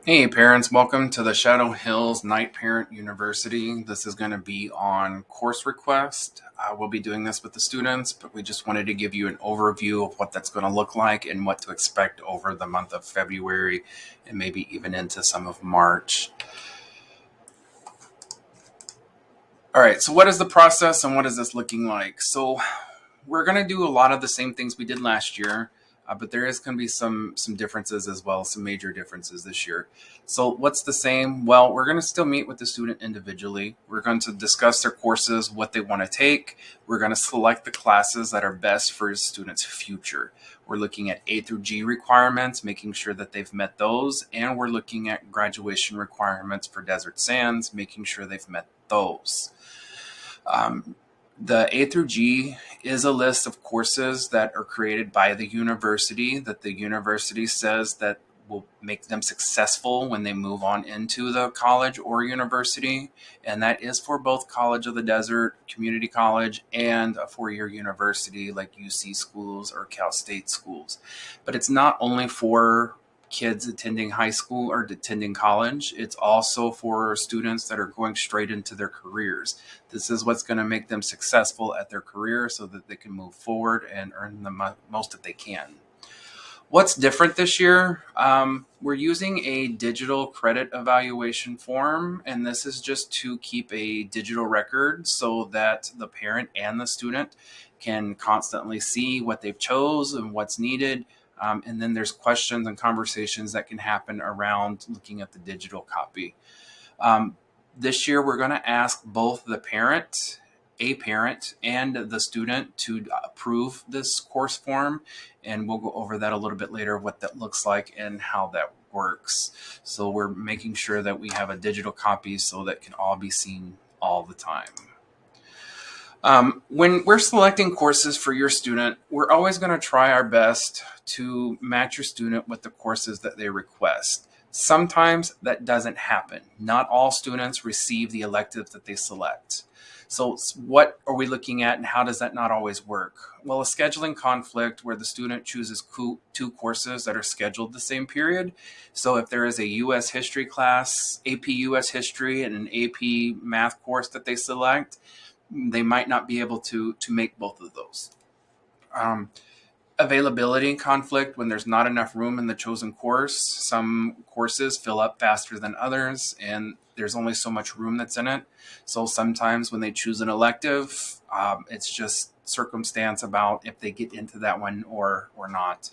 Hey parents, welcome to the Shadow Hills Night Parent University. This is going to be on course request. We'll be doing this with the students, but we just wanted to give you an overview of what that's going to look like and what to expect over the month of February and maybe even into some of March. All right, so what is the process and what is this looking like? So we're going to do a lot of the same things we did last year, but there is going to be some differences as well, some major differences this year. So what's the same? Well, we're going to still meet with the student individually. We're going to discuss their courses, what they want to take. We're going to select the classes that are best for the student's future. We're looking at A through G requirements, making sure that they've met those, and we're looking at graduation requirements for Desert Sands, making sure they've met those. Um, the A through G is a list of courses that are created by the university that the university says that will make them successful when they move on into the college or university. And that is for both College of the Desert, community college, and a four-year university like UC schools or Cal State schools. But it's not only for kids attending high school or attending college. It's also for students that are going straight into their careers. This is what's going to make them successful at their career so that they can move forward and earn the most that they can. What's different this year? We're using a digital credit evaluation form, and this is just to keep a digital record so that the parent and the student can constantly see what they've chose and what's needed. And then there's questions and conversations that can happen around looking at the digital copy. Um, this year, we're going to ask both a parent, and the student to approve this course form. And we'll go over that a little bit later, what that looks like and how that works. So we're making sure that we have a digital copy so that can all be seen all the time. When we're selecting courses for your student, we're always going to try our best to match your student with the courses that they request. Sometimes that doesn't happen. Not all students receive the electives that they select. So, what are we looking at and how does that not always work? Well, a scheduling conflict where the student chooses two courses that are scheduled the same period. So, if there is a US history class, AP US history, and an AP math course that they select, they might not be able to make both of those. Um, Availability conflict when there's not enough room in the chosen course. Some courses fill up faster than others, and there's only so much room that's in it. So sometimes when they choose an elective, it's just circumstance about if they get into that one or not.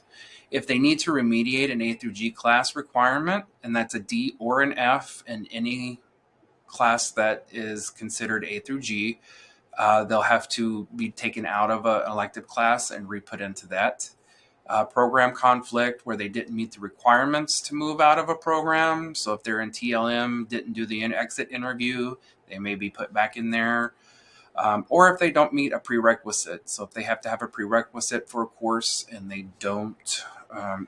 If they need to remediate an A through G class requirement, and that's a D or an F in any class that is considered A through G, they'll have to be taken out of an elective class and re-put into that. Program conflict where they didn't meet the requirements to move out of a program. So if they're in TLM, didn't do the exit interview, they may be put back in there. Or if they don't meet a prerequisite. So if they have to have a prerequisite for a course and they don't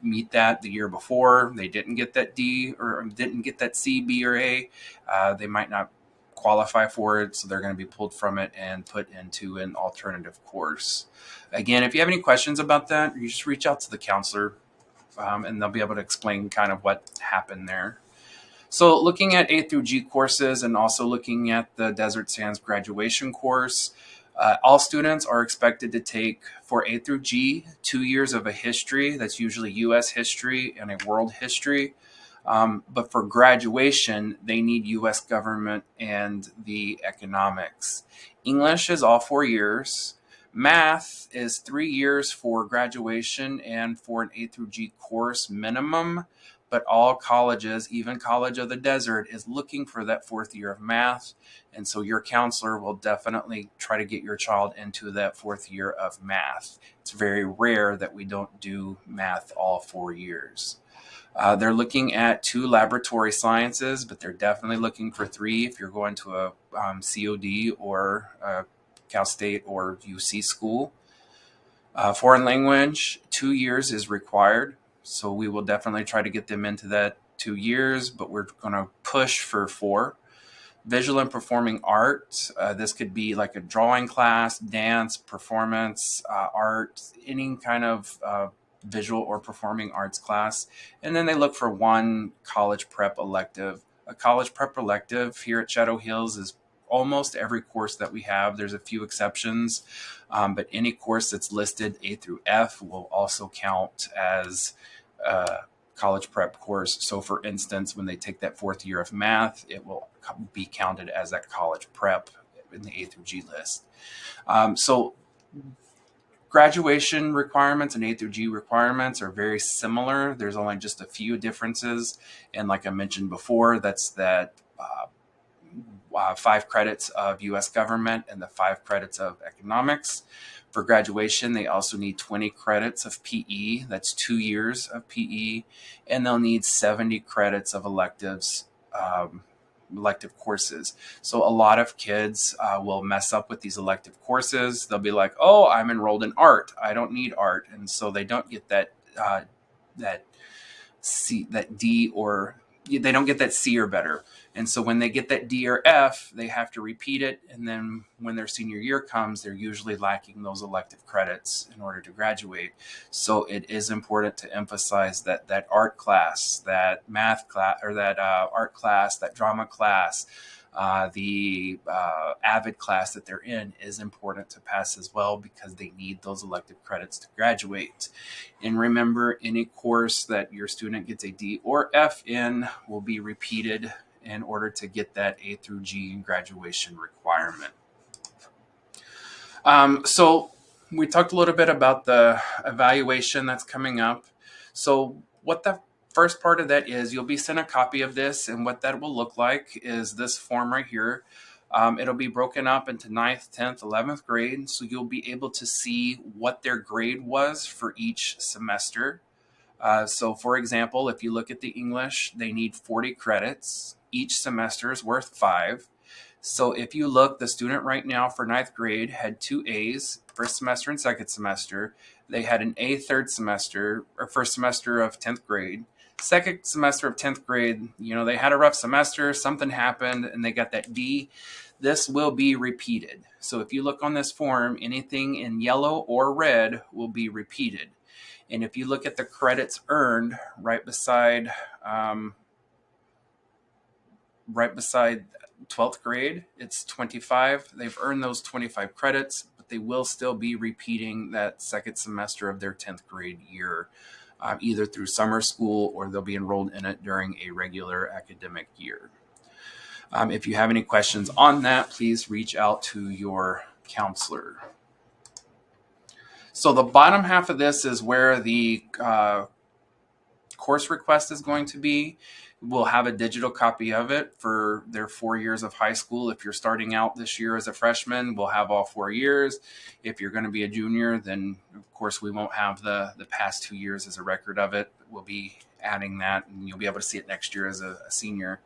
meet that the year before, they didn't get that D or didn't get that C, B, or A, they might not qualify for it, so they're going to be pulled from it and put into an alternative course. Again, if you have any questions about that, you just reach out to the counselor, and they'll be able to explain kind of what happened there. So looking at A through G courses and also looking at the Desert Sands graduation course, all students are expected to take for A through G 2 years of a history. That's usually U.S. history and a world history. But for graduation, they need U.S. government and the economics. English is all 4 years. Math is 3 years for graduation and for an A through G course minimum. But all colleges, even College of the Desert, is looking for that fourth year of math. And so your counselor will definitely try to get your child into that fourth year of math. It's very rare that we don't do math all 4 years. They're looking at 2 laboratory sciences, but they're definitely looking for 3 if you're going to a COD or a Cal State or UC school. Foreign language, 2 years is required. So we will definitely try to get them into that 2 years, but we're going to push for 4. Visual and performing art. This could be like a drawing class, dance, performance, art, any kind of visual or performing arts class. And then they look for one college prep elective. A college prep elective here at Shadow Hills is almost every course that we have. There's a few exceptions, but any course that's listed A through F will also count as a college prep course. So for instance, when they take that 4th year of math, it will be counted as that college prep in the A through G list. So graduation requirements and A through G requirements are very similar. There's only just a few differences. And like I mentioned before, that's that 5 credits of US government and the 5 credits of economics. For graduation, they also need 20 credits of PE. That's 2 years of PE. And they'll need 70 credits of elective courses. So a lot of kids will mess up with these elective courses. They'll be like, oh, I'm enrolled in art. I don't need art. And so they don't get that C, that D, or they don't get that C or better. And so when they get that D or F, they have to repeat it. And then when their senior year comes, they're usually lacking those elective credits in order to graduate. So it is important to emphasize that that art class, that math class, or that art class, that drama class, the AVID class that they're in is important to pass as well, because they need those elective credits to graduate. And remember, any course that your student gets a D or F in will be repeated in order to get that A through G graduation requirement. So we talked a little bit about the evaluation that's coming up. So what the first part of that is, you'll be sent a copy of this, and what that will look like is this form right here. It'll be broken up into 9th, 10th, 11th grade, so you'll be able to see what their grade was for each semester. So for example, if you look at the English, they need 40 credits. Each semester is worth 5. So if you look, the student right now for 9th grade had 2 A's, first semester and second semester. They had an A third semester, or first semester of 10th grade. Second semester of 10th grade, they had a rough semester, something happened, and they got that D. This will be repeated. So if you look on this form, anything in yellow or red will be repeated. And if you look at the credits earned right beside 12th grade, it's 25. They've earned those 25 credits, but they will still be repeating that second semester of their 10th grade year, either through summer school, or they'll be enrolled in it during a regular academic year. If you have any questions on that, please reach out to your counselor. So the bottom half of this is where the course request is going to be. We'll have a digital copy of it for their 4 years of high school. If you're starting out this year as a freshman, we'll have all 4 years. If you're going to be a junior, then of course we won't have the past 2 years as a record of it. We'll be adding that, and you'll be able to see it next year as a senior,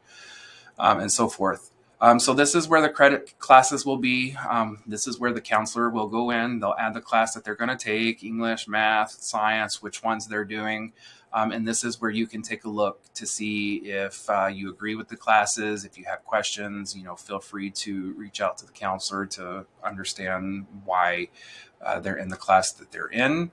and so forth. So this is where the credit classes will be. This is where the counselor will go in. They'll add the class that they're going to take: English, math, science, which ones they're doing. And this is where you can take a look to see if you agree with the classes. If you have questions, feel free to reach out to the counselor to understand why they're in the class that they're in.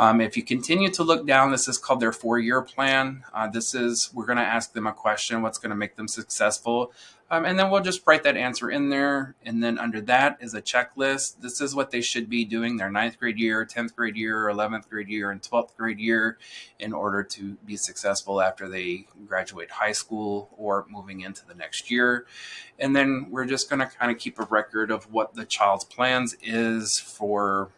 If you continue to look down, this is called their 4-year plan. We're going to ask them a question: what's going to make them successful? And then we'll just write that answer in there. And then under that is a checklist. This is what they should be doing their 9th grade year, 10th grade year, 11th grade year, and 12th grade year in order to be successful after they graduate high school or moving into the next year. And then we're just going to kind of keep a record of what the child's plans is for,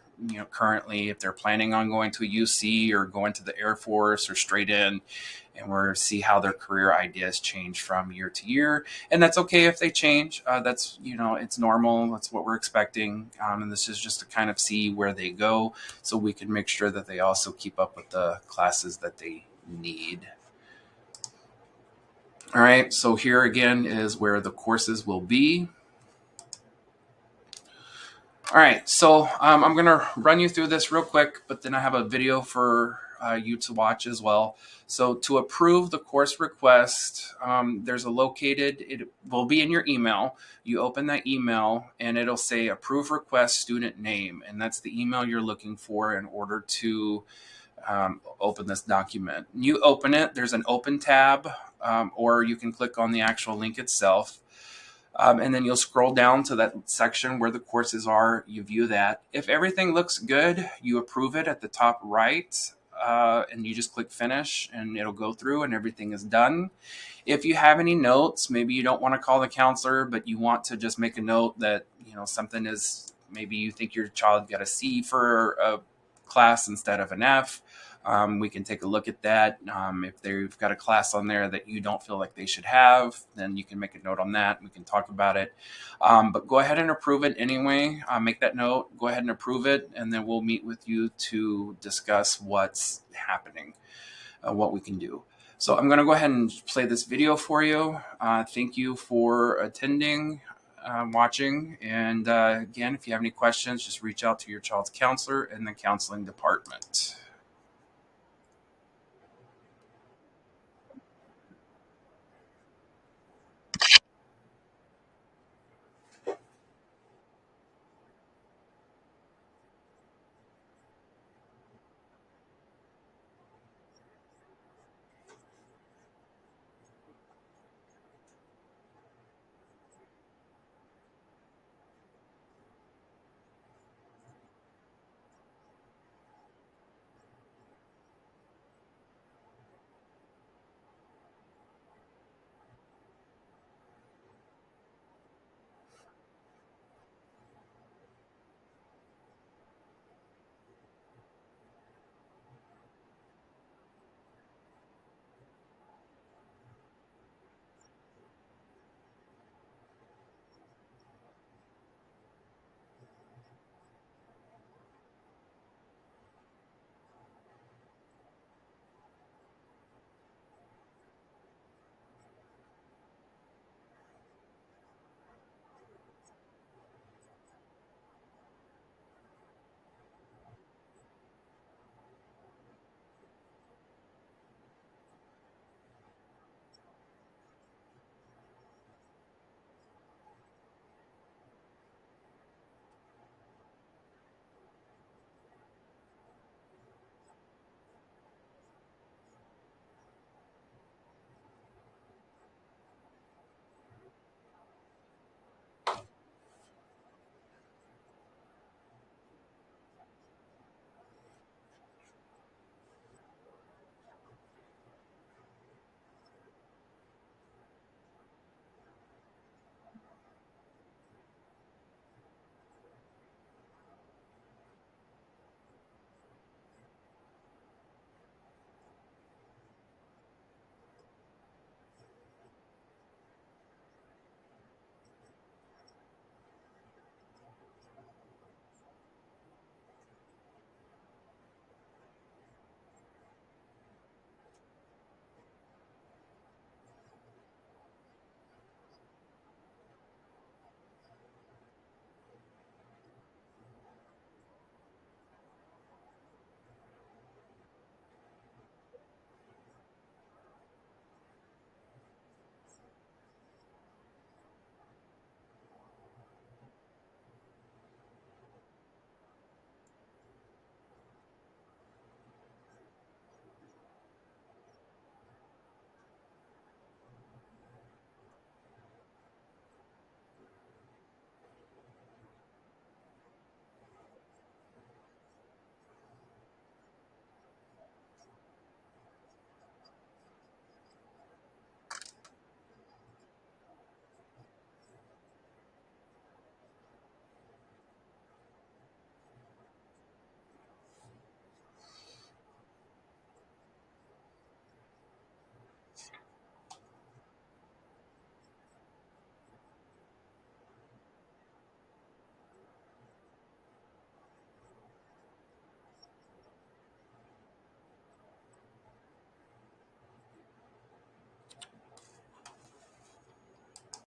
currently, if they're planning on going to a UC or going to the Air Force or straight in, and we're see how their career ideas change from year to year. And that's okay if they change. That's, it's normal. That's what we're expecting. And this is just to kind of see where they go, so we can make sure that they also keep up with the classes that they need. All right, so here again is where the courses will be. All right, so I'm going to run you through this real quick, but then I have a video for you to watch as well. So to approve the course request, it will be in your email. You open that email and it'll say approve request student name, and that's the email you're looking for in order to open this document. You open it, there's an open tab, or you can click on the actual link itself. And then you'll scroll down to that section where the courses are. You view that. If everything looks good, you approve it at the top right, and you just click finish, and it'll go through and everything is done. If you have any notes, maybe you don't want to call the counselor, but you want to just make a note that, something is, maybe you think your child got a C for a class instead of an F. We can take a look at that. If they've got a class on there that you don't feel like they should have, then you can make a note on that. We can talk about it. But go ahead and approve it anyway. Make that note, go ahead and approve it, and then we'll meet with you to discuss what's happening, what we can do. So I'm going to go ahead and play this video for you. Thank you for attending, watching. And again, if you have any questions, just reach out to your child's counselor in the counseling department.